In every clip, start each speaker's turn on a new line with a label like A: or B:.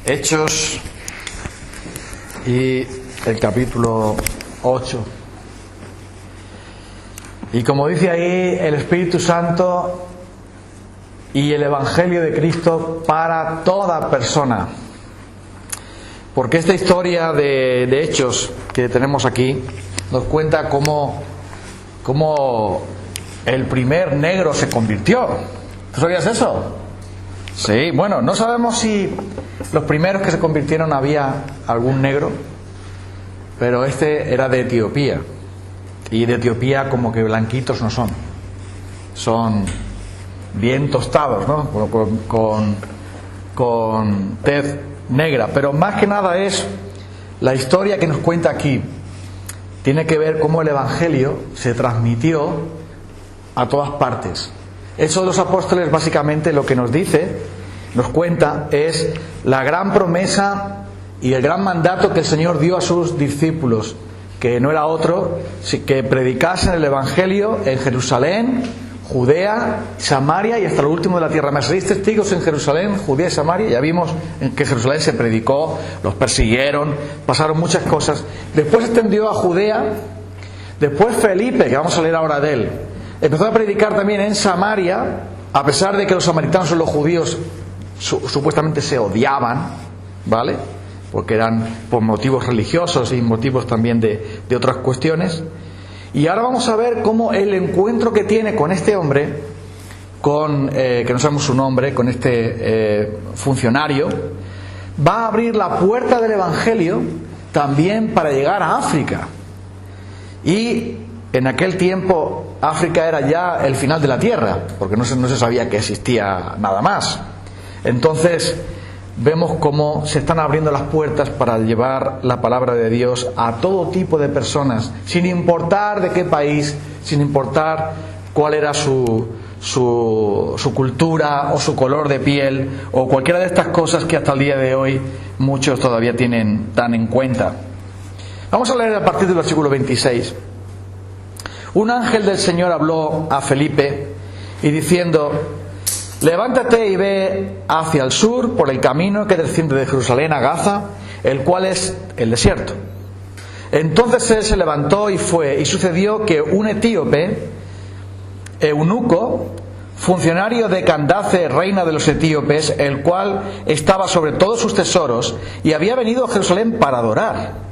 A: Hechos y el capítulo 8. Y como dice ahí, el Espíritu Santo y el Evangelio de Cristo para toda persona. Porque esta historia de Hechos que tenemos aquí nos cuenta cómo el primer negro se convirtió. ¿Tú sabías eso? Sí, bueno, no sabemos si los primeros que se convirtieron había algún negro, pero este era de Etiopía. Y de Etiopía como que blanquitos no son. Son bien tostados, ¿no? Con tez negra. Pero más que nada es la historia que nos cuenta aquí. Tiene que ver cómo el Evangelio se transmitió a todas partes. Hechos de los Apóstoles básicamente lo que nos dice, nos cuenta, es la gran promesa y el gran mandato que el Señor dio a sus discípulos, que no era otro que predicasen el Evangelio en Jerusalén, Judea, Samaria y hasta lo último de la tierra. Me seréis testigos en Jerusalén, Judea y Samaria. Ya vimos en que Jerusalén se predicó, los persiguieron, pasaron muchas cosas. Después se extendió a Judea. Después Felipe, que vamos a leer ahora de él, empezó a predicar también en Samaria, a pesar de que los samaritanos y los judíos supuestamente se odiaban, ¿vale? Porque eran por motivos religiosos y motivos también de otras cuestiones. Y ahora vamos a ver cómo el encuentro que tiene con este hombre, que no sabemos su nombre, con este funcionario, va a abrir la puerta del Evangelio también para llegar a África. Y en aquel tiempo África era ya el final de la tierra, porque no se sabía que existía nada más. Entonces vemos cómo se están abriendo las puertas para llevar la palabra de Dios a todo tipo de personas, sin importar de qué país, sin importar cuál era su cultura o su color de piel o cualquiera de estas cosas que hasta el día de hoy muchos todavía tan en cuenta. Vamos a leer a partir del versículo 26. Un ángel del Señor habló a Felipe y diciendo: levántate y ve hacia el sur por el camino que desciende de Jerusalén a Gaza, el cual es el desierto. Entonces él se levantó y fue, y sucedió que un etíope, eunuco, funcionario de Candace, reina de los etíopes, el cual estaba sobre todos sus tesoros y había venido a Jerusalén para adorar,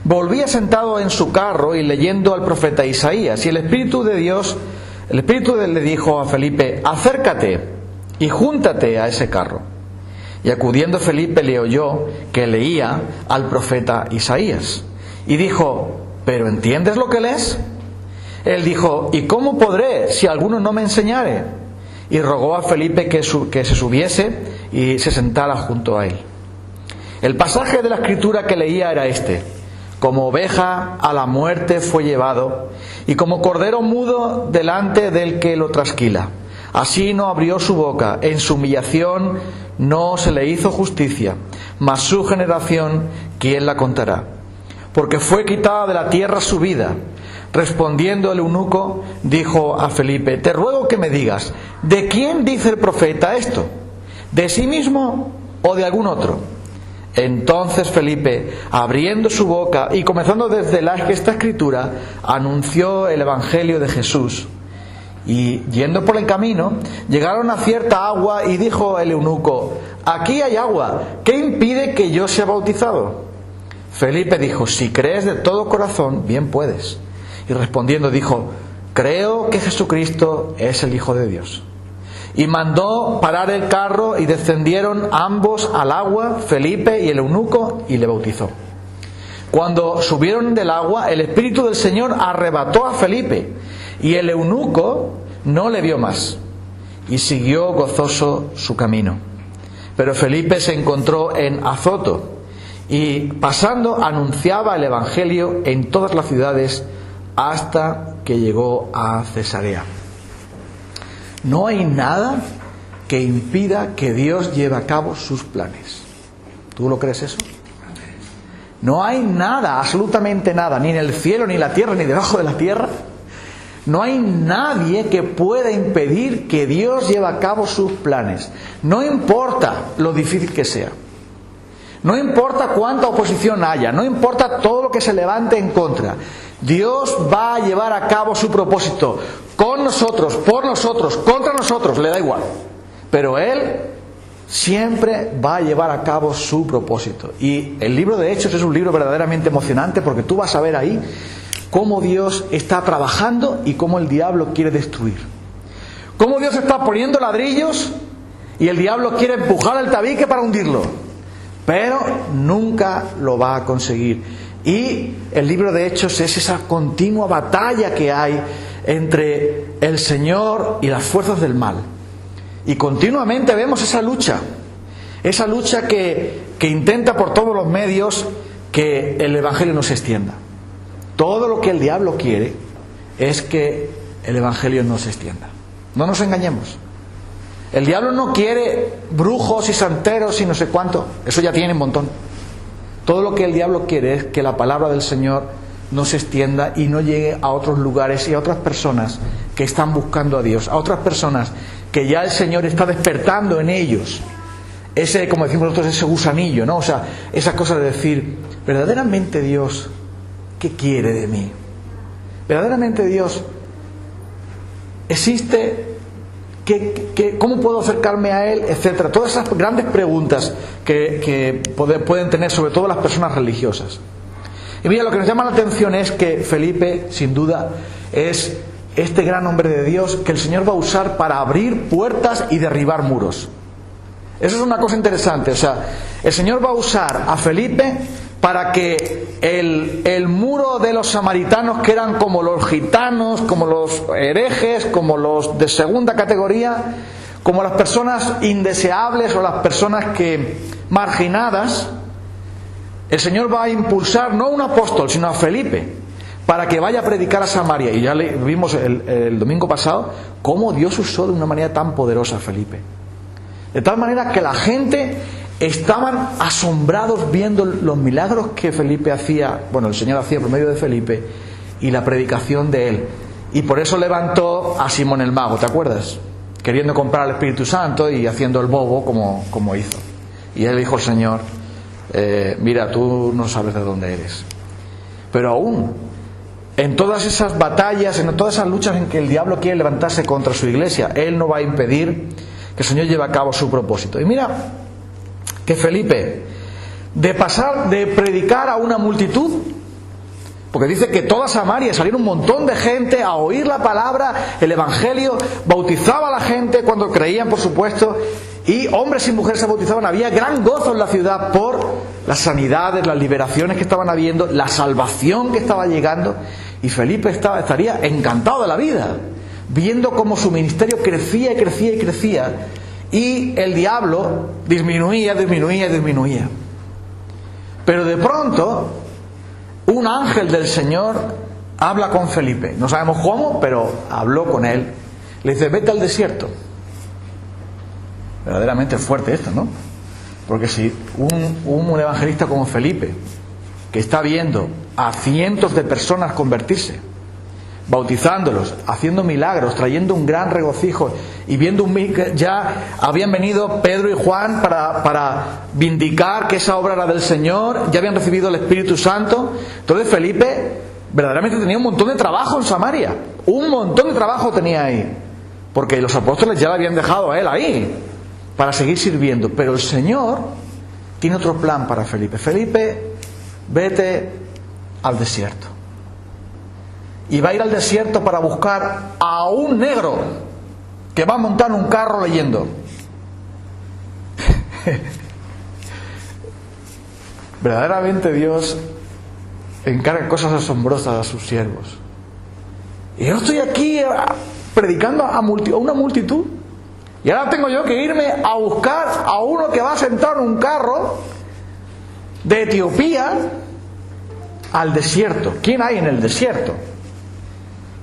A: volvía sentado en su carro y leyendo al profeta Isaías. Y el Espíritu de él le dijo a Felipe: acércate y júntate a ese carro. Y acudiendo Felipe le oyó que leía al profeta Isaías. Y dijo: ¿pero entiendes lo que lees? Él dijo: ¿y cómo podré si alguno no me enseñare? Y rogó a Felipe que se subiese y se sentara junto a él. El pasaje de la escritura que leía era este: como oveja a la muerte fue llevado, y como cordero mudo delante del que lo trasquila. Así no abrió su boca, en su humillación no se le hizo justicia. Mas su generación, ¿quién la contará? Porque fue quitada de la tierra su vida. Respondiendo el eunuco, dijo a Felipe: te ruego que me digas, ¿de quién dice el profeta esto? ¿De sí mismo o de algún otro? Entonces Felipe, abriendo su boca y comenzando desde esta escritura, anunció el Evangelio de Jesús. Y yendo por el camino, llegaron a cierta agua y dijo el eunuco: aquí hay agua, ¿qué impide que yo sea bautizado? Felipe dijo: si crees de todo corazón, bien puedes. Y respondiendo dijo: creo que Jesucristo es el Hijo de Dios. Y mandó parar el carro y descendieron ambos al agua, Felipe y el eunuco, y le bautizó. Cuando subieron del agua, el Espíritu del Señor arrebató a Felipe, y el eunuco no le vio más, y siguió gozoso su camino. Pero Felipe se encontró en Azoto, y pasando anunciaba el Evangelio en todas las ciudades hasta que llegó a Cesarea. No hay nada que impida que Dios lleve a cabo sus planes. ¿Tú lo crees eso? No hay nada, absolutamente nada, ni en el cielo, ni en la tierra, ni debajo de la tierra. No hay nadie que pueda impedir que Dios lleve a cabo sus planes. No importa lo difícil que sea. No importa cuánta oposición haya, no importa todo lo que se levante en contra, Dios va a llevar a cabo su propósito con nosotros, por nosotros, contra nosotros, le da igual. Pero Él siempre va a llevar a cabo su propósito. Y el libro de Hechos es un libro verdaderamente emocionante, porque tú vas a ver ahí cómo Dios está trabajando y cómo el diablo quiere destruir. Cómo Dios está poniendo ladrillos y el diablo quiere empujar el tabique para hundirlo. Pero nunca lo va a conseguir. Y el libro de Hechos es esa continua batalla que hay entre el Señor y las fuerzas del mal. Y continuamente vemos esa lucha que intenta por todos los medios que el Evangelio no se extienda. Todo lo que el diablo quiere es que el Evangelio no se extienda. No nos engañemos. El diablo no quiere brujos y santeros y no sé cuánto. Eso ya tiene un montón. Todo lo que el diablo quiere es que la palabra del Señor no se extienda y no llegue a otros lugares y a otras personas que están buscando a Dios, a otras personas que ya el Señor está despertando en ellos. Ese, como decimos nosotros, ese gusanillo, ¿no? O sea, esa cosa de decir, verdaderamente Dios, ¿qué quiere de mí? Verdaderamente Dios existe. ¿Cómo puedo acercarme a Él? Etcétera. Todas esas grandes preguntas que pueden tener sobre todo las personas religiosas. Y mira, lo que nos llama la atención es que Felipe, sin duda, es este gran hombre de Dios que el Señor va a usar para abrir puertas y derribar muros. Eso es una cosa interesante. O sea, el Señor va a usar a Felipe para que el muro de los samaritanos, que eran como los gitanos, como los herejes, como los de segunda categoría, como las personas indeseables o las personas que marginadas, el Señor va a impulsar no a un apóstol, sino a Felipe, para que vaya a predicar a Samaria. Y ya vimos el domingo pasado cómo Dios usó de una manera tan poderosa a Felipe. De tal manera que la gente estaban asombrados viendo los milagros que Felipe hacía, bueno, el Señor hacía por medio de Felipe, y la predicación de él. Y por eso levantó a Simón el mago, ¿te acuerdas? Queriendo comprar al Espíritu Santo y haciendo el bobo como hizo. Y él dijo al Señor, mira, tú no sabes de dónde eres. Pero aún, en todas esas batallas, en todas esas luchas en que el diablo quiere levantarse contra su iglesia, él no va a impedir que el Señor lleve a cabo su propósito. Y mira que Felipe, de pasar de predicar a una multitud, porque dice que toda Samaria salieron un montón de gente a oír la palabra, el Evangelio, bautizaba a la gente cuando creían, por supuesto, y hombres y mujeres se bautizaban. Había gran gozo en la ciudad por las sanidades, las liberaciones que estaban habiendo, la salvación que estaba llegando, y Felipe estaría encantado de la vida, viendo cómo su ministerio crecía y crecía y crecía, y el diablo disminuía. Pero de pronto un ángel del Señor habla con Felipe, no sabemos cómo, pero habló con él. Le dice, vete al desierto. Verdaderamente fuerte esto, ¿no? Porque si un evangelista como Felipe, que está viendo a cientos de personas convertirse, bautizándolos, haciendo milagros, trayendo un gran regocijo, y viendo ya habían venido Pedro y Juan para vindicar que esa obra era del Señor, ya habían recibido el Espíritu Santo. Entonces Felipe verdaderamente tenía un montón de trabajo en Samaria, un montón de trabajo tenía ahí, porque los apóstoles ya le habían dejado a él ahí para seguir sirviendo. Pero el Señor tiene otro plan para Felipe. Felipe, vete al desierto. Y va a ir al desierto para buscar a un negro que va a montar un carro leyendo. Verdaderamente Dios encarga cosas asombrosas a sus siervos. Y yo estoy aquí predicando a una multitud, y ahora tengo yo que irme a buscar a uno que va a sentar un carro de Etiopía al desierto. ¿Quién hay en el desierto?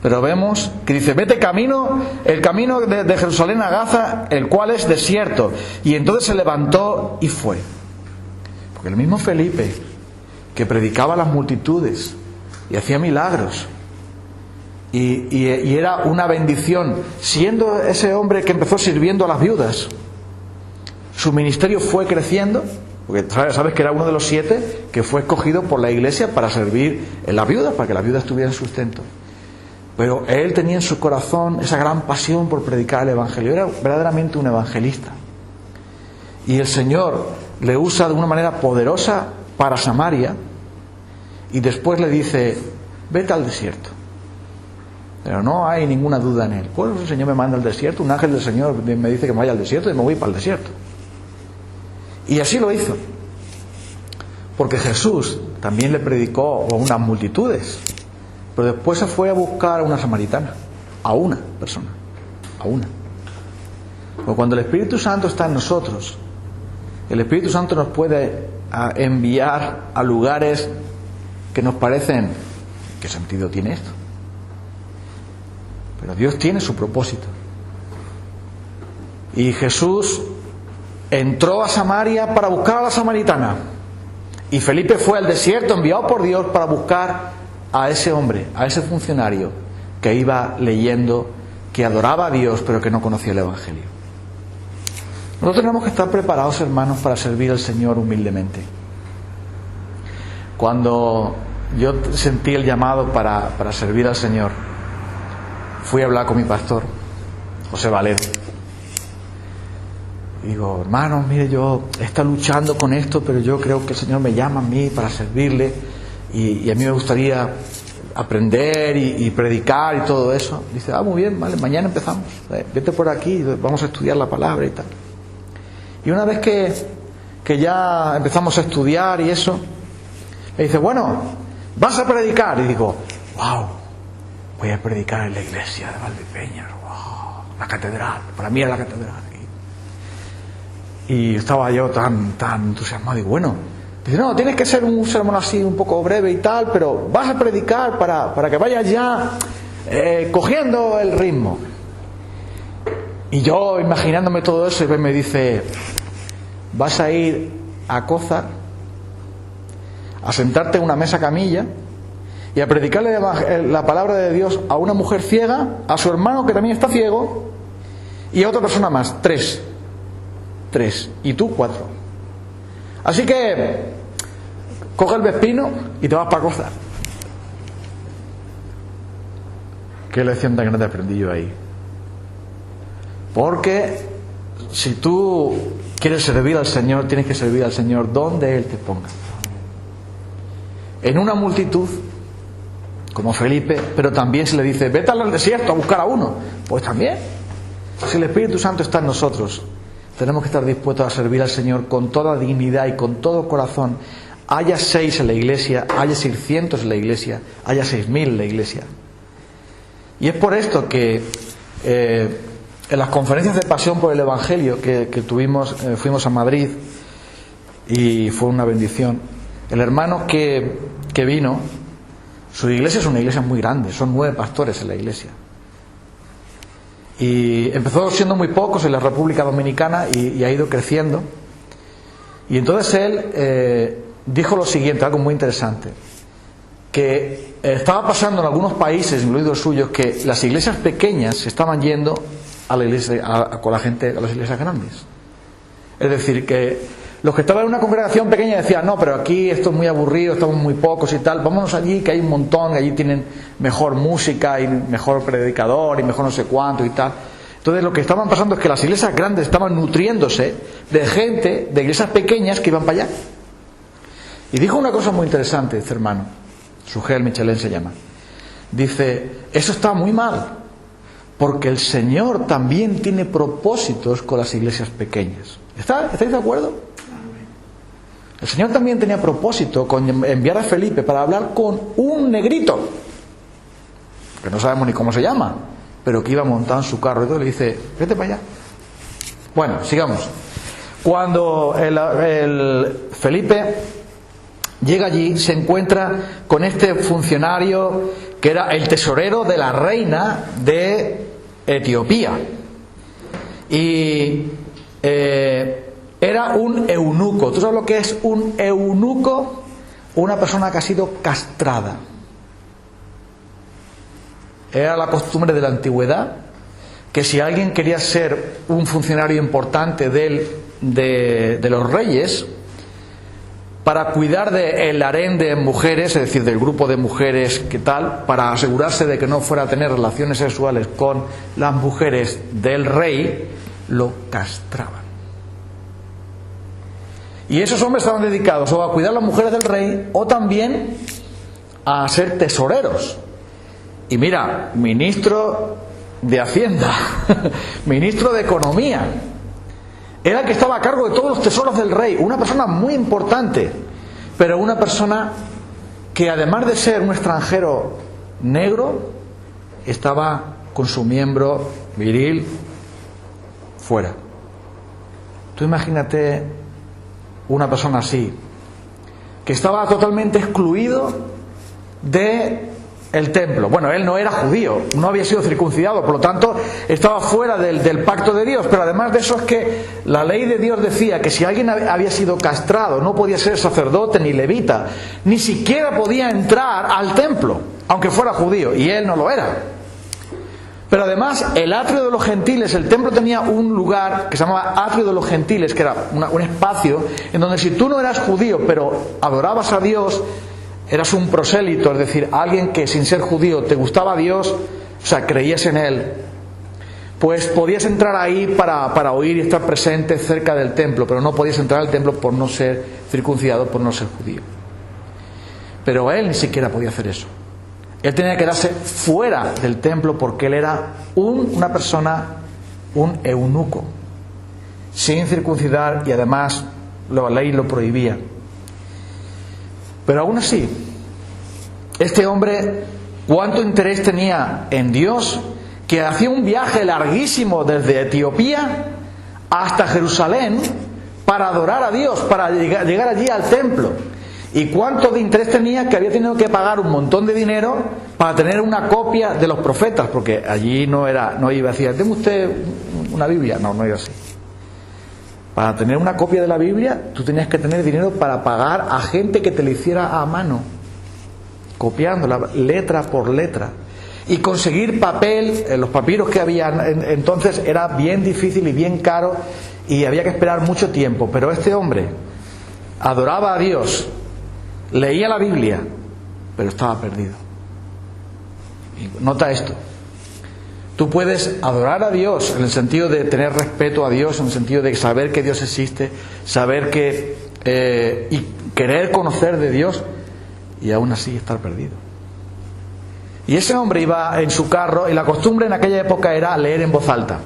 A: Pero vemos que dice, vete el camino de Jerusalén a Gaza, el cual es desierto. Y entonces se levantó y fue. Porque el mismo Felipe, que predicaba a las multitudes y hacía milagros, y era una bendición, siendo ese hombre que empezó sirviendo a las viudas, su ministerio fue creciendo, Porque sabes que era uno de los 7 que fue escogido por la iglesia para servir en la viuda, para que la viuda estuviera en sustento. Pero él tenía en su corazón esa gran pasión por predicar el Evangelio. Era verdaderamente un evangelista. Y el Señor le usa de una manera poderosa para Samaria, y después le dice: vete al desierto. Pero no hay ninguna duda en él. Pues el Señor me manda al desierto, un ángel del Señor me dice que me vaya al desierto, y me voy para el desierto. Y así lo hizo. Porque Jesús también le predicó a unas multitudes, pero después se fue a buscar a una samaritana, a una persona, a una. Porque cuando el Espíritu Santo está en nosotros, el Espíritu Santo nos puede enviar a lugares que nos parecen: ¿qué sentido tiene esto? Pero Dios tiene su propósito. Y Jesús entró a Samaria para buscar a la samaritana. Y Felipe fue al desierto enviado por Dios para buscar a ese hombre, a ese funcionario que iba leyendo, que adoraba a Dios pero que no conocía el Evangelio. Nosotros tenemos que estar preparados, hermanos, para servir al Señor humildemente. Cuando yo sentí el llamado para servir al Señor, fui a hablar con mi pastor, José Valero. Digo: hermanos, mire, yo he estado luchando con esto, pero yo creo que el Señor me llama a mí para servirle, y a mí me gustaría aprender y predicar y todo eso. Dice: muy bien, vale, mañana empezamos, vete por aquí, vamos a estudiar la palabra y tal. Y una vez que ya empezamos a estudiar y eso, me dice: bueno, vas a predicar. Y digo: wow, voy a predicar en la iglesia de Valdepeñas, wow, la catedral, para mí era la catedral. Y estaba yo tan entusiasmado. Y bueno, dice: no, tienes que ser un sermón así un poco breve y tal, pero vas a predicar para que vayas ya cogiendo el ritmo. Y yo, imaginándome todo eso, y me dice: vas a ir a Cózar, a sentarte en una mesa camilla y a predicarle la palabra de Dios a una mujer ciega, a su hermano que también está ciego, y a otra persona más. 3, y tú 4. Así que coge el Vespino y te vas para Cózar. Qué lección tan grande aprendí yo ahí. Porque si tú quieres servir al Señor, tienes que servir al Señor donde Él te ponga. En una multitud, como Felipe, pero también se le dice: vete al desierto a buscar a uno. Pues también, si el Espíritu Santo está en nosotros, tenemos que estar dispuestos a servir al Señor con toda dignidad y con todo corazón. Haya 6 en la iglesia, haya 600 en la iglesia, haya 6.000 en la iglesia. Y es por esto que en las conferencias de pasión por el Evangelio que tuvimos, fuimos a Madrid, y fue una bendición. El hermano que vino, su iglesia es una iglesia muy grande, son 9 pastores en la iglesia. Y empezó siendo muy pocos en la República Dominicana y ha ido creciendo. Y entonces él dijo lo siguiente, algo muy interesante: que estaba pasando en algunos países, incluidos los suyos, que las iglesias pequeñas se estaban yendo a la iglesia, con la gente a las iglesias grandes. Es decir, que los que estaban en una congregación pequeña decían: no, pero aquí esto es muy aburrido, estamos muy pocos y tal, vámonos allí que hay un montón, allí tienen mejor música y mejor predicador y mejor no sé cuánto y tal. Entonces lo que estaban pasando es que las iglesias grandes estaban nutriéndose de gente de iglesias pequeñas que iban para allá. Y dijo una cosa muy interesante este hermano, Sugel Michelén se llama. Dice: eso está muy mal, porque el Señor también tiene propósitos con las iglesias pequeñas. ¿Estáis de acuerdo? El Señor también tenía propósito con enviar a Felipe para hablar con un negrito, que no sabemos ni cómo se llama, pero que iba montado en su carro. Entonces le dice: vete para allá. Bueno, sigamos. Cuando el Felipe llega allí, se encuentra con este funcionario que era el tesorero de la reina de Etiopía. Y era un eunuco. ¿Tú sabes lo que es un eunuco? Una persona que ha sido castrada. Era la costumbre de la antigüedad que si alguien quería ser un funcionario importante de los reyes, para cuidar del harén de mujeres, es decir, del grupo de mujeres que tal, para asegurarse de que no fuera a tener relaciones sexuales con las mujeres del rey, lo castraban. Y esos hombres estaban dedicados o a cuidar a las mujeres del rey o también a ser tesoreros. Y mira, ministro de Hacienda, ministro de Economía, era el que estaba a cargo de todos los tesoros del rey, una persona muy importante, pero una persona que además de ser un extranjero negro, estaba con su miembro viril fuera. Tú imagínate una persona así, que estaba totalmente excluido de el templo. Bueno, él no era judío, no había sido circuncidado, por lo tanto estaba fuera del pacto de Dios, pero además de eso es que la ley de Dios decía que si alguien había sido castrado no podía ser sacerdote ni levita, ni siquiera podía entrar al templo, aunque fuera judío, y él no lo era. Pero además el atrio de los gentiles, el templo tenía un lugar que se llamaba atrio de los gentiles, que era un espacio en donde si tú no eras judío pero adorabas a Dios, eras un prosélito, es decir, alguien que sin ser judío te gustaba a Dios, o sea, creías en Él, pues podías entrar ahí para oír y estar presente cerca del templo, pero no podías entrar al templo por no ser circuncidado, por no ser judío. Pero él ni siquiera podía hacer eso. Él tenía que quedarse fuera del templo porque él era una persona, un eunuco, sin circuncidar, y además la ley lo prohibía. Pero aún así, este hombre, ¿cuánto interés tenía en Dios? Que hacía un viaje larguísimo desde Etiopía hasta Jerusalén para adorar a Dios, para llegar allí al templo. Y cuánto de interés tenía que había tenido que pagar un montón de dinero para tener una copia de los profetas, porque allí no iba a decir, ¿tengo usted una Biblia? No iba así. Para tener una copia de la Biblia, tú tenías que tener dinero para pagar a gente que te lo hiciera a mano, copiándola letra por letra. Y conseguir papel, los papiros que había entonces era bien difícil y bien caro, y había que esperar mucho tiempo. Pero este hombre adoraba a Dios, leía la Biblia, pero estaba perdido. Y nota esto. Tú puedes adorar a Dios en el sentido de tener respeto a Dios, en el sentido de saber que Dios existe, saber que y querer conocer de Dios, y aún así estar perdido. Y ese hombre iba en su carro, y la costumbre en aquella época era leer en voz alta.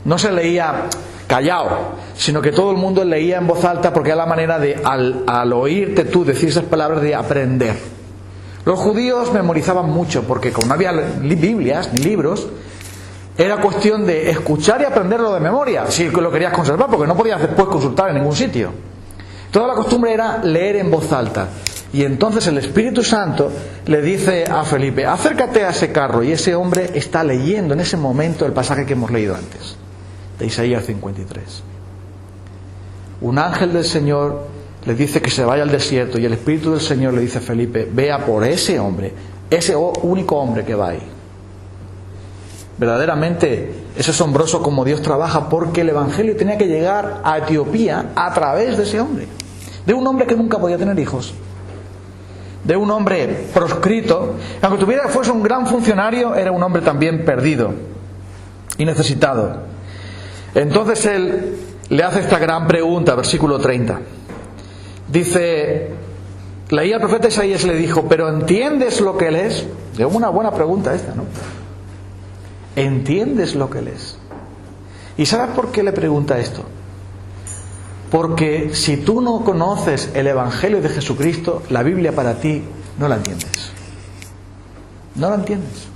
A: No se leía callado, sino que todo el mundo leía en voz alta, porque era la manera de, al oírte tú decir esas palabras, de aprender. Los judíos memorizaban mucho, porque como no había Biblias ni libros, era cuestión de escuchar y aprenderlo de memoria, si lo querías conservar, porque no podías después consultar en ningún sitio. Toda la costumbre era leer en voz alta. Y entonces el Espíritu Santo le dice a Felipe, acércate a ese carro, y ese hombre está leyendo en ese momento el pasaje que hemos leído antes, de Isaías 53. Un ángel del Señor le dice que se vaya al desierto, y el Espíritu del Señor le dice a Felipe, vea por ese hombre, ese único hombre que va ahí. Verdaderamente es asombroso cómo Dios trabaja, porque el Evangelio tenía que llegar a Etiopía a través de ese hombre, de un hombre que nunca podía tener hijos, de un hombre proscrito. Aunque fuese un gran funcionario, era un hombre también perdido y necesitado. Entonces él le hace esta gran pregunta, versículo 30. Dice, leía al profeta Isaías y le dijo, ¿pero entiendes lo que lees? Es una buena pregunta esta, ¿no? ¿Entiendes lo que lees? ¿Y sabes por qué le pregunta esto? Porque si tú no conoces el Evangelio de Jesucristo, la Biblia para ti no la entiendes. No la entiendes.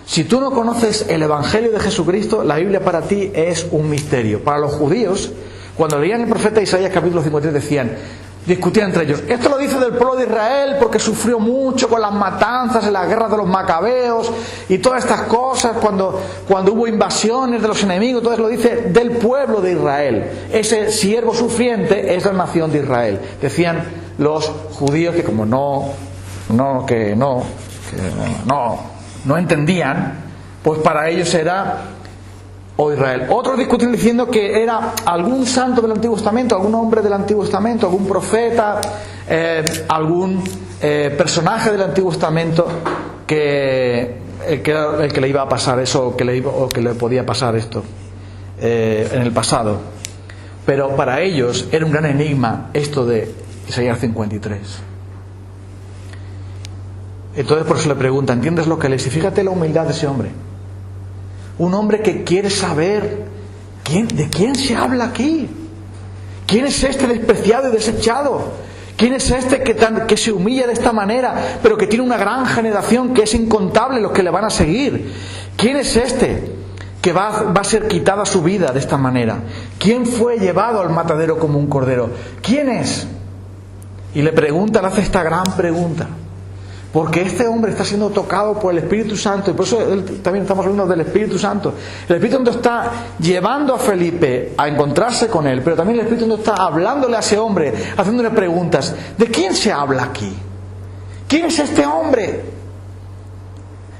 A: Si tú no conoces el Evangelio de Jesucristo, la Biblia para ti es un misterio. Para los judíos, cuando leían el profeta Isaías capítulo 53, decían, discutían entre ellos, esto lo dice del pueblo de Israel porque sufrió mucho con las matanzas en las guerras de los macabeos y todas estas cosas, cuando hubo invasiones de los enemigos, todo eso lo dice del pueblo de Israel. Ese siervo sufriente es la nación de Israel. Decían los judíos que como no entendían, pues para ellos era o Israel. Otros discuten diciendo que era algún santo del Antiguo Testamento, algún hombre del Antiguo Testamento, algún profeta, algún personaje del Antiguo Testamento que era el que le iba a pasar eso, o que le podía pasar esto en el pasado. Pero para ellos era un gran enigma esto de Isaías 53. Entonces por eso le pregunta, ¿entiendes lo que lees? Y fíjate la humildad de ese hombre. Un hombre que quiere saber de quién se habla aquí. ¿Quién es este despreciado y desechado? ¿Quién es este que se humilla de esta manera, pero que tiene una gran generación que es incontable los que le van a seguir? ¿Quién es este que va a ser quitada su vida de esta manera? ¿Quién fue llevado al matadero como un cordero? ¿Quién es? Y le hace esta gran pregunta. Porque este hombre está siendo tocado por el Espíritu Santo, y por eso también estamos hablando del Espíritu Santo. El Espíritu Santo está llevando a Felipe a encontrarse con él, pero también el Espíritu Santo está hablándole a ese hombre, haciéndole preguntas. ¿De quién se habla aquí? ¿Quién es este hombre?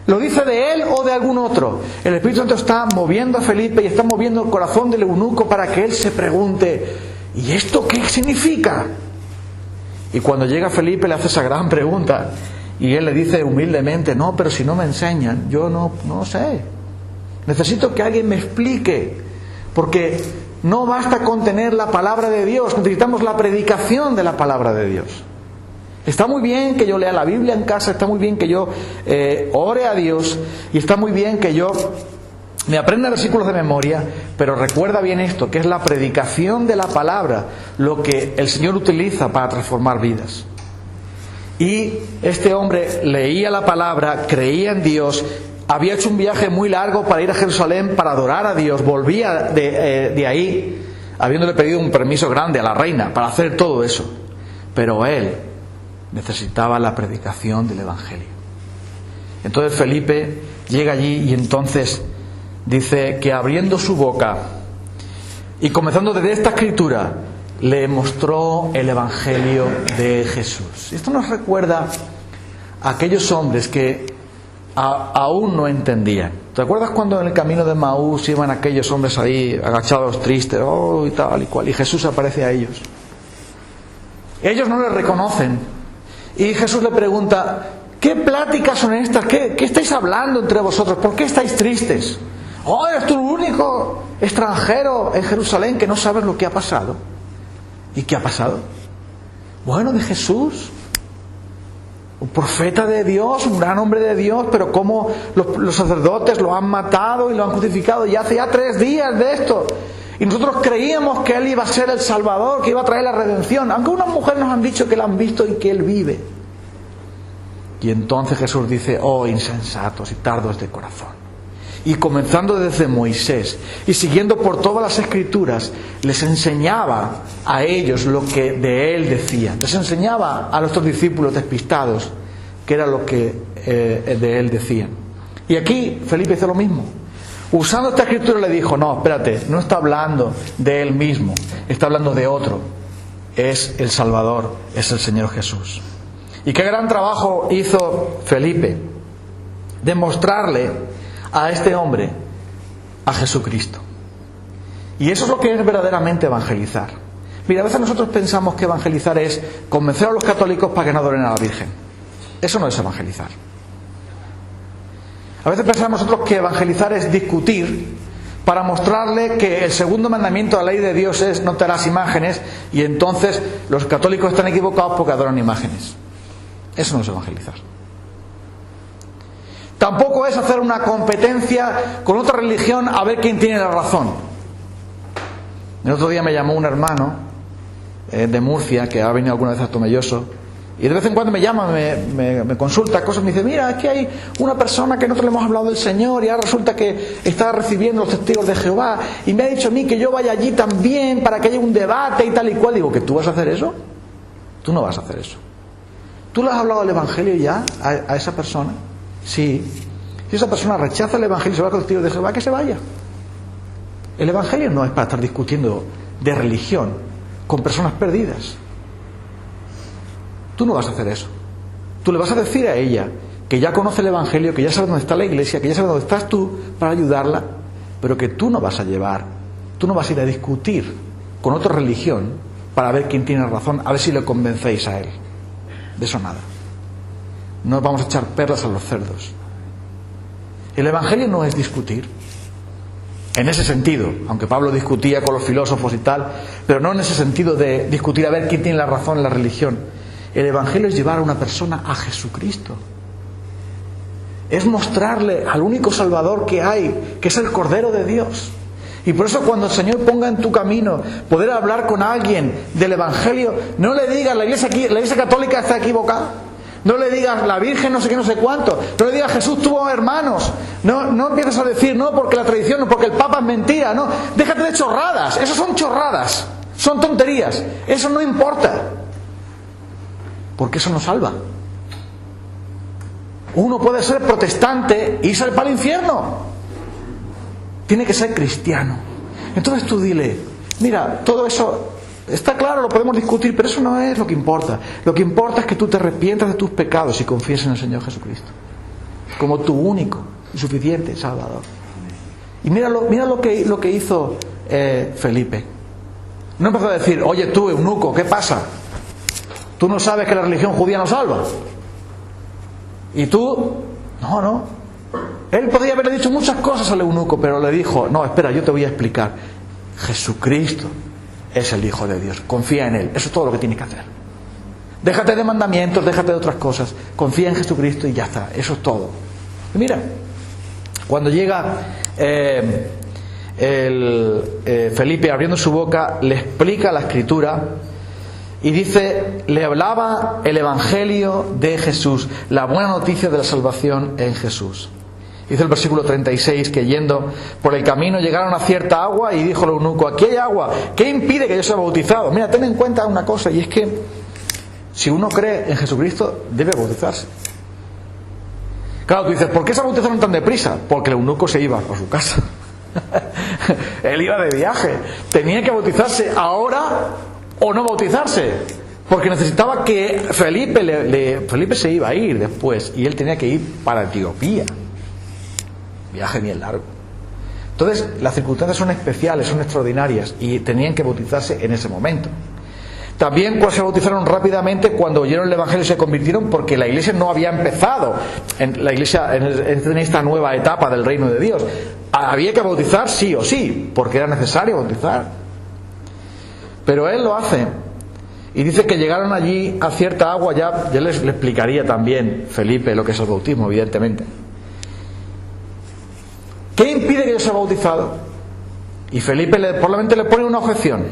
A: ¿Lo dice de él o de algún otro? El Espíritu Santo está moviendo a Felipe y está moviendo el corazón del eunuco para que él se pregunte, ¿y esto qué significa? Y cuando llega Felipe le hace esa gran pregunta. Y él le dice humildemente, no, pero si no me enseñan, yo no sé. Necesito que alguien me explique. Porque no basta con tener la palabra de Dios, necesitamos la predicación de la palabra de Dios. Está muy bien que yo lea la Biblia en casa, está muy bien que yo ore a Dios, y está muy bien que yo me aprenda versículos de memoria, pero recuerda bien esto, que es la predicación de la palabra lo que el Señor utiliza para transformar vidas. Y este hombre leía la palabra, creía en Dios, había hecho un viaje muy largo para ir a Jerusalén para adorar a Dios, volvía de ahí, habiéndole pedido un permiso grande a la reina para hacer todo eso. Pero él necesitaba la predicación del Evangelio. Entonces Felipe llega allí y entonces dice que abriendo su boca y comenzando desde esta escritura, le mostró el Evangelio de Jesús. Esto nos recuerda a aquellos hombres que aún no entendían. ¿Te acuerdas cuando en el camino de Maús iban aquellos hombres ahí agachados, tristes, y tal y cual, y Jesús aparece a ellos? Ellos no le reconocen y Jesús le pregunta, ¿qué pláticas son estas? ¿Qué estáis hablando entre vosotros? ¿Por qué estáis tristes? ¿Eres tú el único extranjero en Jerusalén que no sabes lo que ha pasado? ¿Y qué ha pasado? Bueno, de Jesús, un profeta de Dios, un gran hombre de Dios, pero cómo los sacerdotes lo han matado y lo han crucificado, y hace ya 3 días de esto. Y nosotros creíamos que Él iba a ser el Salvador, que iba a traer la redención, aunque unas mujeres nos han dicho que lo han visto y que Él vive. Y entonces Jesús dice, insensatos y tardos de corazón. Y comenzando desde Moisés y siguiendo por todas las Escrituras, les enseñaba a ellos lo que de Él decían. Les enseñaba a nuestros discípulos despistados que era lo que de Él decían. Y aquí Felipe hizo lo mismo. Usando esta Escritura le dijo, no, espérate, no está hablando de Él mismo, está hablando de otro. Es el Salvador, es el Señor Jesús. Y qué gran trabajo hizo Felipe de mostrarle a este hombre a Jesucristo. Y eso es lo que es verdaderamente evangelizar. Mira, a veces nosotros pensamos que evangelizar es convencer a los católicos para que no adoren a la Virgen. Eso no es evangelizar. A veces pensamos nosotros que evangelizar es discutir para mostrarle que el segundo mandamiento de la ley de Dios es no te harás imágenes, y entonces los católicos están equivocados porque adoran imágenes. Eso no es evangelizar. Tampoco es hacer una competencia con otra religión a ver quién tiene la razón. El otro día me llamó un hermano de Murcia, que ha venido alguna vez a Tomelloso, y de vez en cuando me llama, me consulta cosas, me dice, mira, aquí hay una persona que nosotros le hemos hablado del Señor y ahora resulta que está recibiendo los testigos de Jehová y me ha dicho a mí que yo vaya allí también para que haya un debate y tal y cual. Digo, ¿que tú vas a hacer eso? Tú no vas a hacer eso. ¿Tú le has hablado del Evangelio ya a esa persona? Sí. Si esa persona rechaza el Evangelio y se va con los testigos de Jehová, que se vaya. El Evangelio no es para estar discutiendo de religión con personas perdidas. Tú no vas a hacer eso. Tú le vas a decir a ella que ya conoce el Evangelio, que ya sabe dónde está la iglesia, que ya sabe dónde estás tú para ayudarla, pero que tú no vas a llevar, tú no vas a ir a discutir con otra religión para ver quién tiene razón, a ver si le convencéis a él. De eso nada. No vamos a echar perlas a los cerdos. El Evangelio no es discutir, en ese sentido, aunque Pablo discutía con los filósofos y tal, pero no en ese sentido de discutir a ver quién tiene la razón en la religión. El Evangelio es llevar a una persona a Jesucristo. Es mostrarle al único Salvador que hay, que es el Cordero de Dios. Y por eso cuando el Señor ponga en tu camino poder hablar con alguien del Evangelio, no le digas la Iglesia Católica está equivocada. No le digas la Virgen no sé qué, no sé cuánto. No le digas Jesús tuvo hermanos. No empieces a decir no porque la tradición, no porque el Papa es mentira. No, déjate de chorradas. Eso son chorradas. Son tonterías. Eso no importa. Porque eso no salva. Uno puede ser protestante y irse para el infierno. Tiene que ser cristiano. Entonces tú dile, mira, todo eso está claro, lo podemos discutir, pero eso no es lo que importa. Lo que importa es que tú te arrepientas de tus pecados y confíes en el Señor Jesucristo como tu único y suficiente Salvador. Y mira lo que hizo Felipe. No empezó a decir, oye tú, eunuco, ¿qué pasa? ¿Tú no sabes que la religión judía no salva? ¿Y tú? No. Él podía haberle dicho muchas cosas al eunuco, pero le dijo, no, espera, yo te voy a explicar. Jesucristo es el Hijo de Dios, confía en Él, eso es todo lo que tienes que hacer. Déjate de mandamientos, déjate de otras cosas, confía en Jesucristo y ya está, eso es todo. Y mira, cuando llega Felipe abriendo su boca, le explica la Escritura y dice, le hablaba el Evangelio de Jesús, la buena noticia de la salvación en Jesús. Dice el versículo 36 que yendo por el camino llegaron a cierta agua y dijo el eunuco, aquí hay agua, ¿qué impide que yo sea bautizado? Mira, ten en cuenta una cosa, y es que si uno cree en Jesucristo debe bautizarse. Claro, tú dices, ¿por qué se bautizaron tan deprisa? Porque el eunuco se iba a su casa. Él iba de viaje, tenía que bautizarse ahora o no bautizarse, porque necesitaba que Felipe se iba a ir después y él tenía que ir para Etiopía. Viaje bien largo. Entonces las circunstancias son especiales, son extraordinarias y tenían que bautizarse en ese momento. También se bautizaron rápidamente cuando oyeron el Evangelio y se convirtieron, porque la iglesia no había empezado en esta nueva etapa del reino de Dios. Había que bautizar sí o sí, porque era necesario bautizar. Pero él lo hace y dice que llegaron allí a cierta agua. Ya les explicaría también Felipe lo que es el bautismo, evidentemente. ¿Qué impide que yo sea bautizado? Y Felipe probablemente le pone una objeción.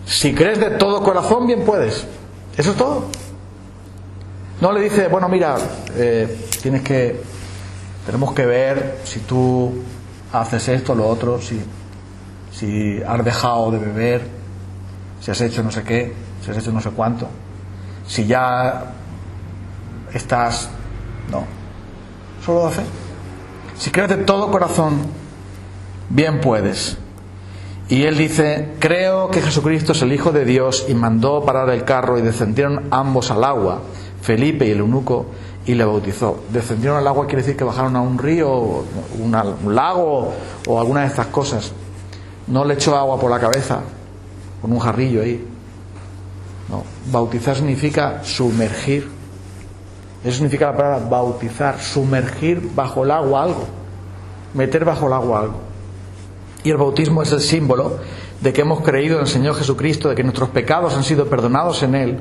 A: Si crees de todo corazón, bien puedes. Eso es todo. No le dice, bueno, mira, tenemos que ver si tú haces esto, lo otro, si has dejado de beber, si has hecho no sé qué, si has hecho no sé cuánto, si ya estás... No. Solo hace. Si crees de todo corazón, bien puedes. Y él dice, creo que Jesucristo es el Hijo de Dios, y mandó parar el carro y descendieron ambos al agua, Felipe y el eunuco, y le bautizó. Descendieron al agua quiere decir que bajaron a un río, un lago o alguna de estas cosas. No le echó agua por la cabeza con un jarrillo ahí. No, bautizar significa sumergir. Eso significa la palabra bautizar, sumergir bajo el agua algo, meter bajo el agua algo. Y el bautismo es el símbolo de que hemos creído en el Señor Jesucristo, de que nuestros pecados han sido perdonados en Él,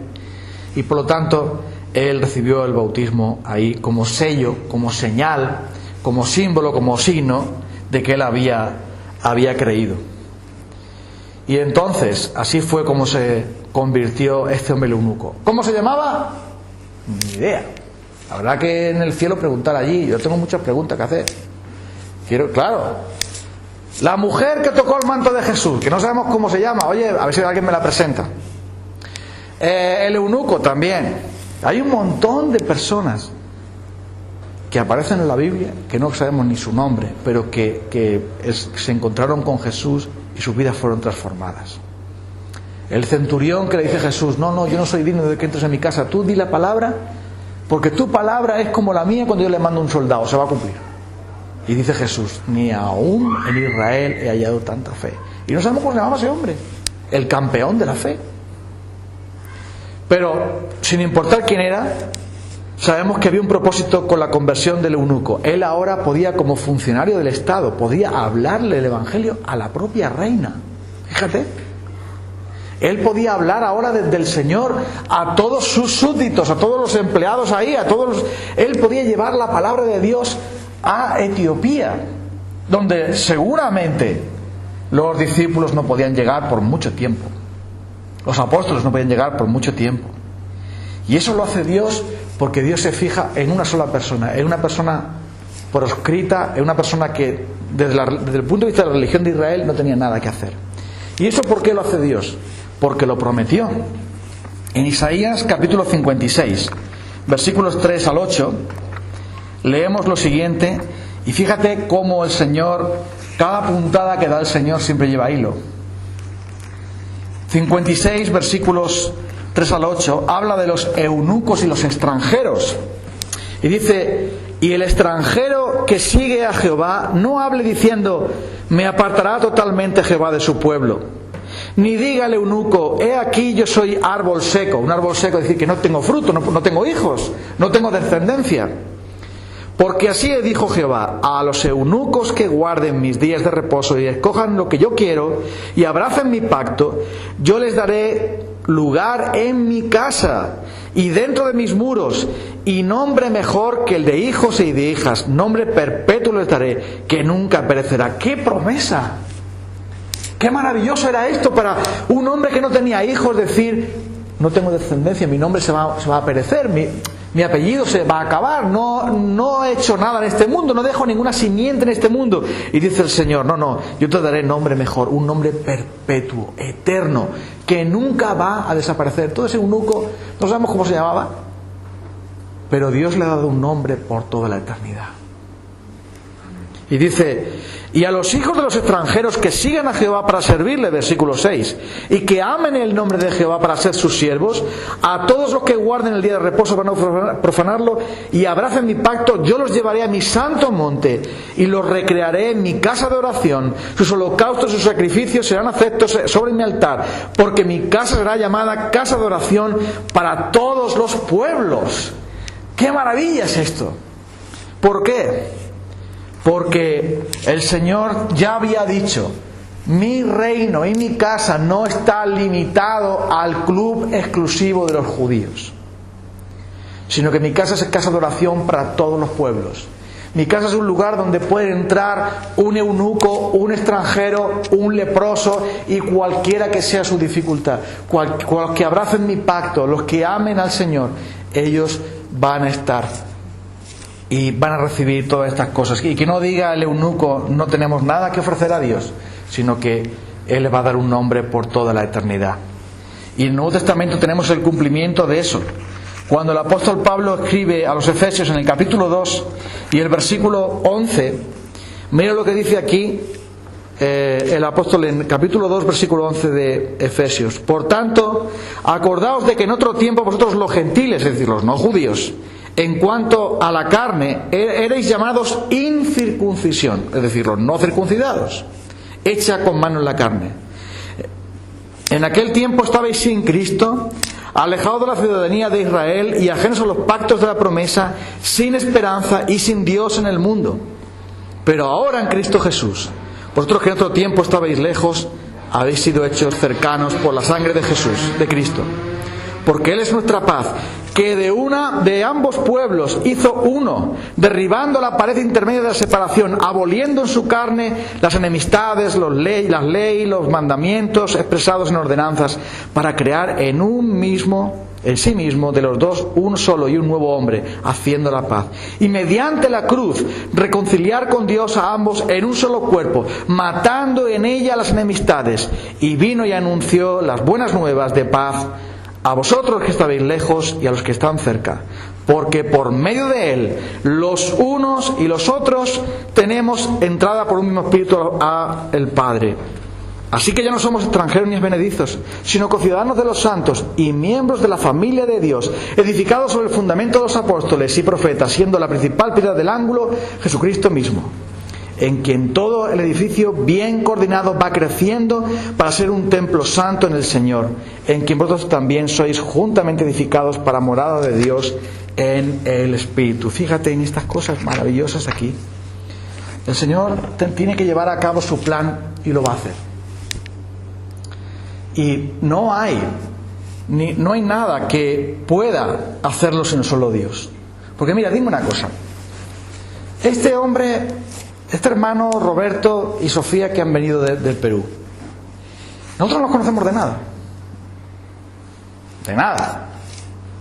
A: y por lo tanto Él recibió el bautismo ahí como sello, como señal, como símbolo, como signo de que Él había creído. Y entonces así fue como se convirtió este hombre eunuco. ¿Cómo se llamaba? Ni idea. Habrá que en el cielo preguntar allí. Yo tengo muchas preguntas que hacer. Claro, la mujer que tocó el manto de Jesús, que no sabemos cómo se llama. Oye, a ver si alguien me la presenta. El eunuco también. Hay un montón de personas que aparecen en la Biblia que no sabemos ni su nombre, pero que se encontraron con Jesús y sus vidas fueron transformadas. El centurión que le dice a Jesús, no, yo no soy digno de que entres en mi casa, tú di la palabra, porque tu palabra es como la mía cuando yo le mando un soldado, se va a cumplir. Y dice Jesús, ni aún en Israel he hallado tanta fe. Y no sabemos cómo se llamaba ese hombre, el campeón de la fe. Pero, sin importar quién era, sabemos que había un propósito con la conversión del eunuco. Él ahora podía, como funcionario del Estado, podía hablarle el Evangelio a la propia reina. Fíjate. Él podía hablar ahora del Señor a todos sus súbditos, a todos los empleados ahí, Él podía llevar la palabra de Dios a Etiopía, donde seguramente los discípulos no podían llegar por mucho tiempo. Los apóstoles no podían llegar por mucho tiempo. Y eso lo hace Dios porque Dios se fija en una sola persona, en una persona proscrita, en una persona que desde el punto de vista de la religión de Israel no tenía nada que hacer. ¿Y eso por qué lo hace Dios? Porque lo prometió. En Isaías capítulo 56, versículos 3 al 8, leemos lo siguiente, y fíjate cómo el Señor, cada puntada que da el Señor siempre lleva hilo. 56 versículos 3 al 8 habla de los eunucos y los extranjeros. Y dice, y el extranjero que sigue a Jehová no hable diciendo, me apartará totalmente Jehová de su pueblo. Ni diga al eunuco, he aquí yo soy árbol seco. Un árbol seco es decir que no tengo fruto, no tengo hijos, no tengo descendencia. Porque así dijo Jehová, a los eunucos que guarden mis días de reposo y escojan lo que yo quiero y abracen mi pacto, yo les daré lugar en mi casa y dentro de mis muros, y nombre mejor que el de hijos y de hijas, nombre perpetuo les daré, que nunca perecerá. ¡Qué promesa! ¡Qué maravilloso era esto para un hombre que no tenía hijos! Decir, no tengo descendencia, mi nombre se va a perecer, mi apellido se va a acabar, no he hecho nada en este mundo, no dejo ninguna simiente en este mundo. Y dice el Señor, no, yo te daré nombre mejor, un nombre perpetuo, eterno, que nunca va a desaparecer. Todo ese eunuco, no sabemos cómo se llamaba, pero Dios le ha dado un nombre por toda la eternidad. Y dice, y a los hijos de los extranjeros que sigan a Jehová para servirle, versículo 6, y que amen el nombre de Jehová para ser sus siervos, a todos los que guarden el día de reposo para no profanarlo y abracen mi pacto, yo los llevaré a mi santo monte y los recrearé en mi casa de oración. Sus holocaustos y sus sacrificios serán aceptos sobre mi altar, porque mi casa será llamada casa de oración para todos los pueblos. ¡Qué maravilla es esto! ¿Por qué? Porque el Señor ya había dicho, mi reino y mi casa no está limitado al club exclusivo de los judíos, sino que mi casa es casa de oración para todos los pueblos. Mi casa es un lugar donde puede entrar un eunuco, un extranjero, un leproso y cualquiera que sea su dificultad. Los que abracen mi pacto, los que amen al Señor, ellos van a estar y van a recibir todas estas cosas. Y que no diga el eunuco, no tenemos nada que ofrecer a Dios, sino que Él le va a dar un nombre por toda la eternidad. Y en el Nuevo Testamento tenemos el cumplimiento de eso. Cuando el apóstol Pablo escribe a los Efesios en el capítulo 2 y el versículo 11, mira lo que dice aquí el apóstol en el capítulo 2, versículo 11 de Efesios. Por tanto, acordaos de que en otro tiempo vosotros los gentiles, es decir, los no judíos, en cuanto a la carne, erais llamados incircuncisión, es decir, los no circuncidados, hecha con mano en la carne. En aquel tiempo estabais sin Cristo, alejados de la ciudadanía de Israel y ajenos a los pactos de la promesa, sin esperanza y sin Dios en el mundo. Pero ahora en Cristo Jesús, vosotros que en otro tiempo estabais lejos, habéis sido hechos cercanos por la sangre de Jesús, de Cristo. Porque Él es nuestra paz, que de ambos pueblos hizo uno, derribando la pared intermedia de la separación, aboliendo en su carne las enemistades, las leyes, los mandamientos expresados en ordenanzas, para crear en sí mismo de los dos un solo y un nuevo hombre, haciendo la paz. Y mediante la cruz reconciliar con Dios a ambos en un solo cuerpo, matando en ella las enemistades. Y vino y anunció las buenas nuevas de paz a vosotros que estabais lejos y a los que están cerca, porque por medio de Él, los unos y los otros, tenemos entrada por un mismo Espíritu a el Padre. Así que ya no somos extranjeros ni advenedizos, sino conciudadanos de los santos y miembros de la familia de Dios, edificados sobre el fundamento de los apóstoles y profetas, siendo la principal piedra del ángulo Jesucristo mismo. en quien todo el edificio bien coordinado va creciendo para ser un templo santo en el Señor, en quien vosotros también sois juntamente edificados para morada de Dios en el Espíritu. Fíjate en estas cosas maravillosas aquí. El Señor tiene que llevar a cabo su plan y lo va a hacer. Y no hay nada que pueda hacerlo sino solo Dios. Porque mira, dime una cosa. Este hermano Roberto y Sofía que han venido del Perú, nosotros no los conocemos de nada. De nada.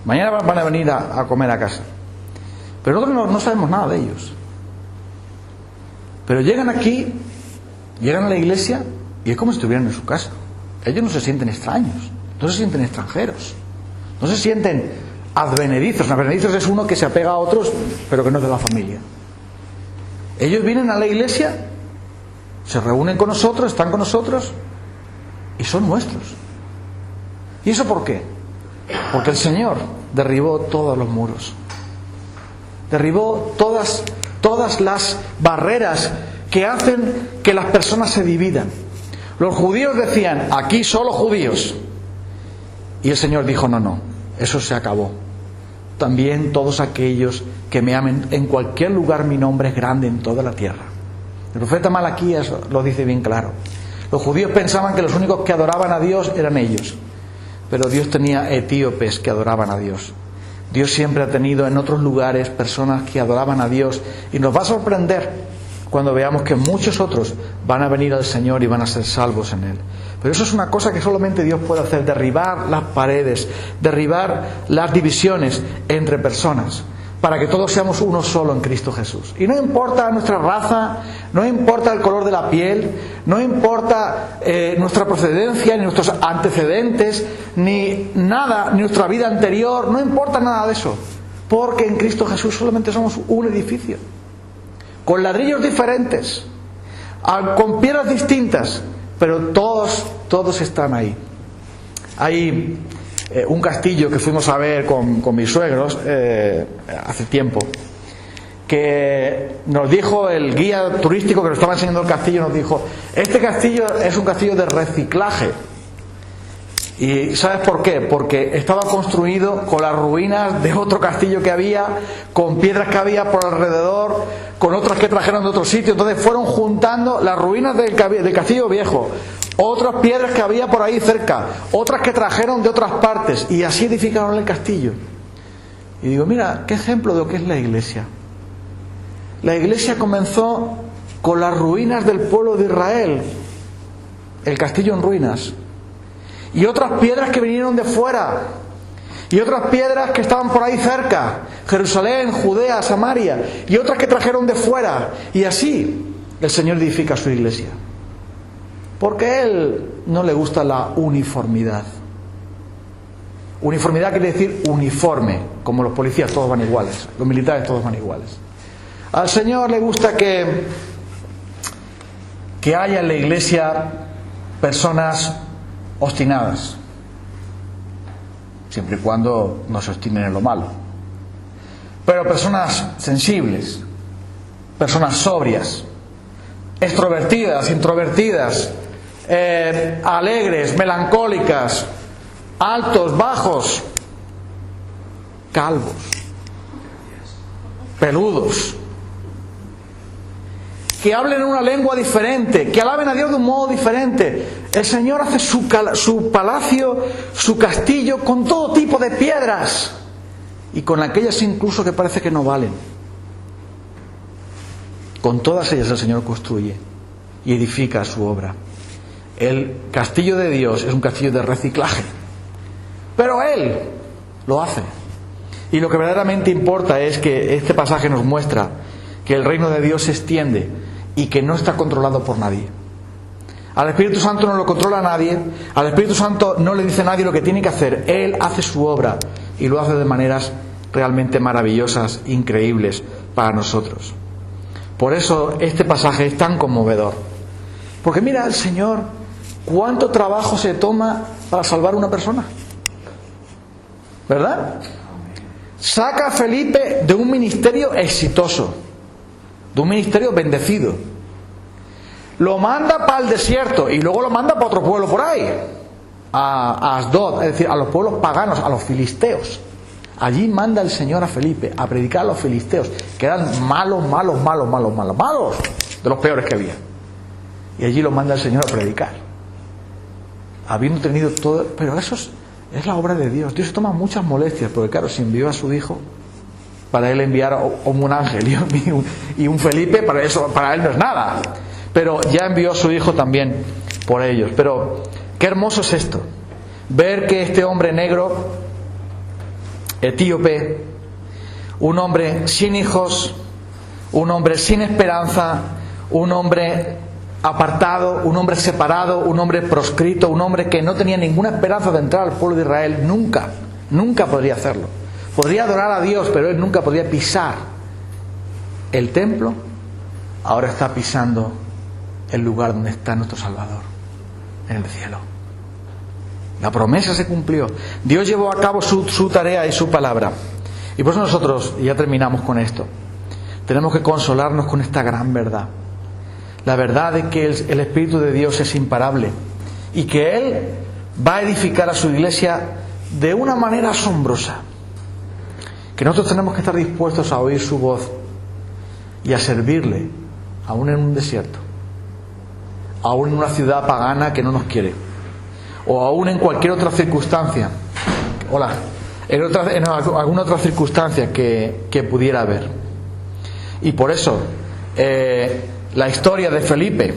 A: Mañana van a venir a comer a casa. Pero nosotros no sabemos nada de ellos. Pero llegan aquí, llegan a la iglesia y es como si estuvieran en su casa. Ellos no se sienten extraños, no se sienten extranjeros, no se sienten advenedizos. Advenedizos es uno que se apega a otros pero que no es de la familia. Ellos vienen a la iglesia, se reúnen con nosotros, están con nosotros y son nuestros. ¿Y eso por qué? Porque el Señor derribó todos los muros, derribó todas las barreras que hacen que las personas se dividan. Los judíos decían, aquí solo judíos. Y el Señor dijo, no, eso se acabó. También todos aquellos que me amen, en cualquier lugar mi nombre es grande en toda la tierra. El profeta Malaquías lo dice bien claro. Los judíos pensaban que los únicos que adoraban a Dios eran ellos. Pero Dios tenía etíopes que adoraban a Dios. Dios siempre ha tenido en otros lugares personas que adoraban a Dios. Y nos va a sorprender cuando veamos que muchos otros van a venir al Señor y van a ser salvos en Él. Pero eso es una cosa que solamente Dios puede hacer, derribar las paredes, derribar las divisiones entre personas, para que todos seamos uno solo en Cristo Jesús. Y no importa nuestra raza, no importa el color de la piel, no importa nuestra procedencia, ni nuestros antecedentes, ni nada, ni nuestra vida anterior, no importa nada de eso, porque en Cristo Jesús solamente somos un edificio, con ladrillos diferentes, con piedras distintas, pero todos están ahí. Hay un castillo que fuimos a ver con mis suegros hace tiempo, que nos dijo el guía turístico que nos estaba enseñando el castillo, nos dijo, este castillo es un castillo de reciclaje. ¿Y sabes por qué? Porque estaba construido con las ruinas de otro castillo que había, con piedras que había por alrededor, con otras que trajeron de otro sitio. Entonces fueron juntando las ruinas del castillo viejo, otras piedras que había por ahí cerca, otras que trajeron de otras partes, y así edificaron el castillo. Y digo, mira, qué ejemplo de lo que es la iglesia. La iglesia comenzó con las ruinas del pueblo de Israel, el castillo en ruinas, y otras piedras que vinieron de fuera, y otras piedras que estaban por ahí cerca, Jerusalén, Judea, Samaria, y otras que trajeron de fuera, y así el Señor edifica su iglesia. Porque a Él no le gusta la uniformidad. Uniformidad quiere decir uniforme, como los policías todos van iguales, los militares todos van iguales. Al Señor le gusta que haya en la iglesia personas obstinadas, siempre y cuando no se obstinen en lo malo, pero personas sensibles, personas sobrias, extrovertidas, introvertidas, alegres, melancólicas, altos, bajos, calvos, peludos, que hablen una lengua diferente, que alaben a Dios de un modo diferente. El Señor hace su palacio, su castillo, con todo tipo de piedras, y con aquellas incluso que parece que no valen. Con todas ellas el Señor construye y edifica su obra. El castillo de Dios es un castillo de reciclaje, pero Él lo hace. Y lo que verdaderamente importa es que este pasaje nos muestra que el reino de Dios se extiende y que no está controlado por nadie. Al Espíritu Santo no lo controla nadie, al Espíritu Santo no le dice a nadie lo que tiene que hacer. Él hace su obra y lo hace de maneras realmente maravillosas, increíbles para nosotros. Por eso este pasaje es tan conmovedor. Porque mira al Señor cuánto trabajo se toma para salvar a una persona, ¿verdad? Saca a Felipe de un ministerio exitoso, de un ministerio bendecido, lo manda para el desierto y luego lo manda para otro pueblo por ahí, a Asdod, es decir, a los pueblos paganos, a los filisteos. Allí manda el Señor a Felipe a predicar a los filisteos, que eran malos, de los peores que había. Y allí lo manda el Señor a predicar, habiendo tenido todo. Pero eso es la obra de Dios. Dios se toma muchas molestias, porque claro, si envió a su Hijo, para él enviar un ángel y un Felipe, para él no es nada. Pero ya envió a su Hijo también por ellos. Pero qué hermoso es esto, ver que este hombre negro, etíope, un hombre sin hijos, un hombre sin esperanza, un hombre apartado, un hombre separado, un hombre proscrito, un hombre que no tenía ninguna esperanza de entrar al pueblo de Israel, nunca podría hacerlo. Podría adorar a Dios, pero él nunca podría pisar el templo. Ahora está pisando el lugar donde está nuestro Salvador, en el cielo. La promesa se cumplió. Dios llevó a cabo su tarea y su palabra. Y por eso nosotros, y ya terminamos con esto, tenemos que consolarnos con esta gran verdad. La verdad de que el Espíritu de Dios es imparable y que Él va a edificar a su iglesia de una manera asombrosa. Que nosotros tenemos que estar dispuestos a oír su voz y a servirle, aún en un desierto, aún en una ciudad pagana que no nos quiere, o aún en cualquier otra circunstancia, en alguna otra circunstancia que pudiera haber. Y por eso la historia de Felipe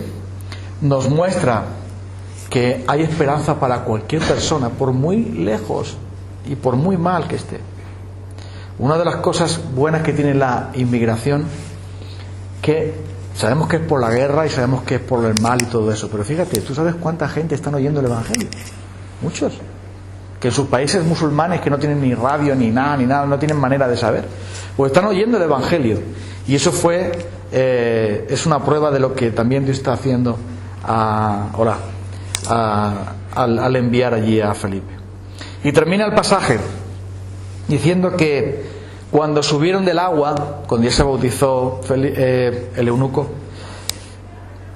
A: nos muestra que hay esperanza para cualquier persona, por muy lejos y por muy mal que esté. Una de las cosas buenas que tiene la inmigración, que sabemos que es por la guerra y sabemos que es por el mal y todo eso, pero fíjate, ¿tú sabes cuánta gente están oyendo el Evangelio? Muchos. Que en sus países musulmanes, que no tienen ni radio ni nada, no tienen manera de saber, pues están oyendo el Evangelio. Y eso es una prueba de lo que también Dios está haciendo al enviar allí a Felipe. Y termina el pasaje diciendo que cuando subieron del agua, cuando ya se bautizó el eunuco,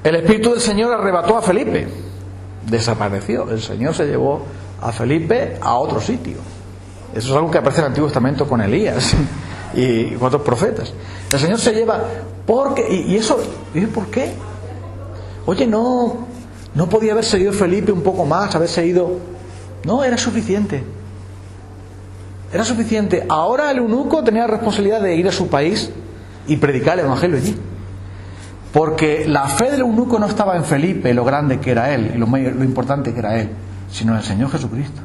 A: el Espíritu del Señor arrebató a Felipe, desapareció. El Señor se llevó a Felipe a otro sitio. Eso es algo que aparece en el Antiguo Testamento con Elías y con otros profetas. El Señor se lleva porque y eso, ¿por qué? Oye, no podía haber seguido Felipe un poco más, haberse ido. No, era suficiente. Era suficiente. Ahora el eunuco tenía la responsabilidad de ir a su país y predicar el Evangelio allí. Porque la fe del eunuco no estaba en Felipe, lo grande que era él y lo importante que era él, sino en el Señor Jesucristo.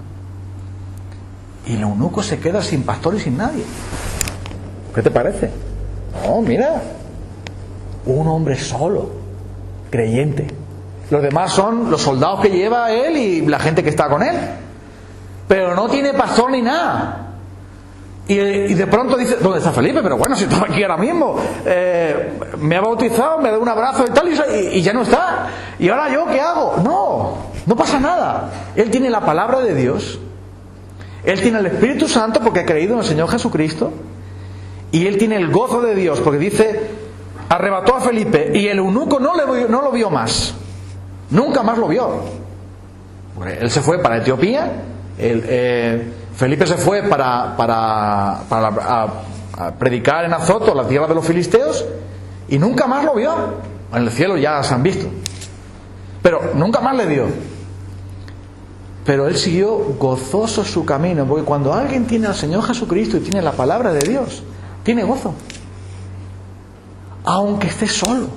A: Y el eunuco se queda sin pastor y sin nadie. ¿Qué te parece? No, mira, un hombre solo, creyente. Los demás son los soldados que lleva él y la gente que está con él. Pero no tiene pastor ni nada. Y de pronto dice, ¿dónde está Felipe? Pero bueno, si estaba aquí ahora mismo, me ha bautizado, me da un abrazo y tal, y ya no está. ¿Y ahora yo qué hago? No pasa nada. Él tiene la palabra de Dios, él tiene el Espíritu Santo porque ha creído en el Señor Jesucristo, y él tiene el gozo de Dios porque dice, arrebató a Felipe y el eunuco no lo vio más, nunca más lo vio. Él se fue para Etiopía, Felipe se fue para predicar en Azoto, la tierra de los filisteos, y nunca más lo vio. En el cielo ya se han visto, pero nunca más le vio. Pero él siguió gozoso su camino, porque cuando alguien tiene al Señor Jesucristo y tiene la palabra de Dios, tiene gozo, aunque esté solo.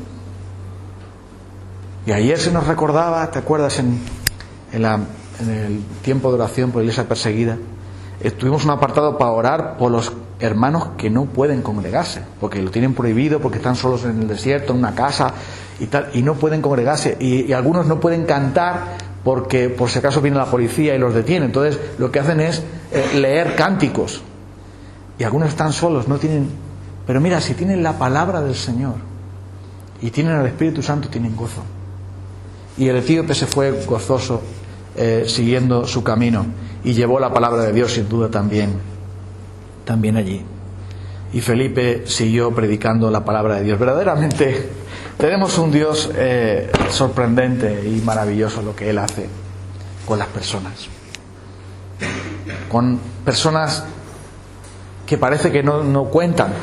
A: Y ayer se nos recordaba, ¿te acuerdas? En el tiempo de oración por la iglesia perseguida, tuvimos un apartado para orar por los hermanos que no pueden congregarse, porque lo tienen prohibido, porque están solos en el desierto, en una casa y tal, y no pueden congregarse, y algunos no pueden cantar porque por si acaso viene la policía y los detiene. Entonces lo que hacen es leer cánticos, y algunos están solos, no tienen. Pero mira, si tienen la palabra del Señor y tienen el Espíritu Santo, tienen gozo. Y el etíope se fue gozoso siguiendo su camino, y llevó la palabra de Dios sin duda también allí. y Felipe siguió predicando la palabra de Dios. Verdaderamente tenemos un Dios sorprendente y maravilloso lo que Él hace con las personas. Con personas que parece que no cuentan,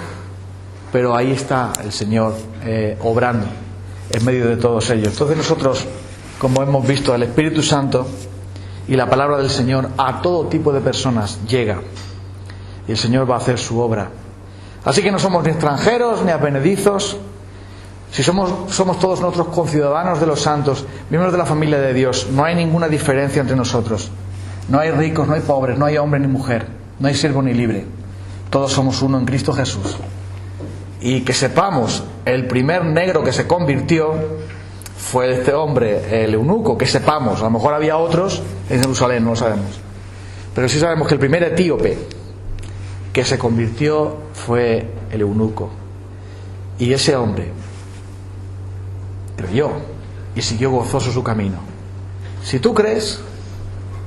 A: pero ahí está el Señor obrando en medio de todos ellos. Entonces nosotros, como hemos visto, el Espíritu Santo y la palabra del Señor a todo tipo de personas llega, y el Señor va a hacer su obra. Así que no somos ni extranjeros ni advenedizos. Si somos todos nosotros conciudadanos de los santos, miembros de la familia de Dios, no hay ninguna diferencia entre nosotros. No hay ricos, no hay pobres, no hay hombre ni mujer, no hay siervo ni libre. Todos somos uno en Cristo Jesús. Y que sepamos, el primer negro que se convirtió fue este hombre, el eunuco, que sepamos. A lo mejor había otros en Jerusalén, no lo sabemos. Pero sí sabemos que el primer etíope que se convirtió fue el eunuco. Y ese hombre creyó y siguió gozoso su camino. Si tú crees,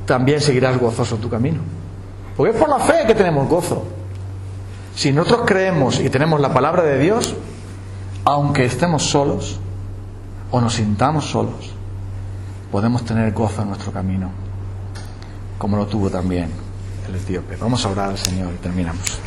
A: también seguirás gozoso tu camino. Porque es por la fe que tenemos gozo. Si nosotros creemos y tenemos la palabra de Dios, aunque estemos solos o nos sintamos solos, podemos tener gozo en nuestro camino, como lo tuvo también el etíope. Vamos a orar al Señor y terminamos.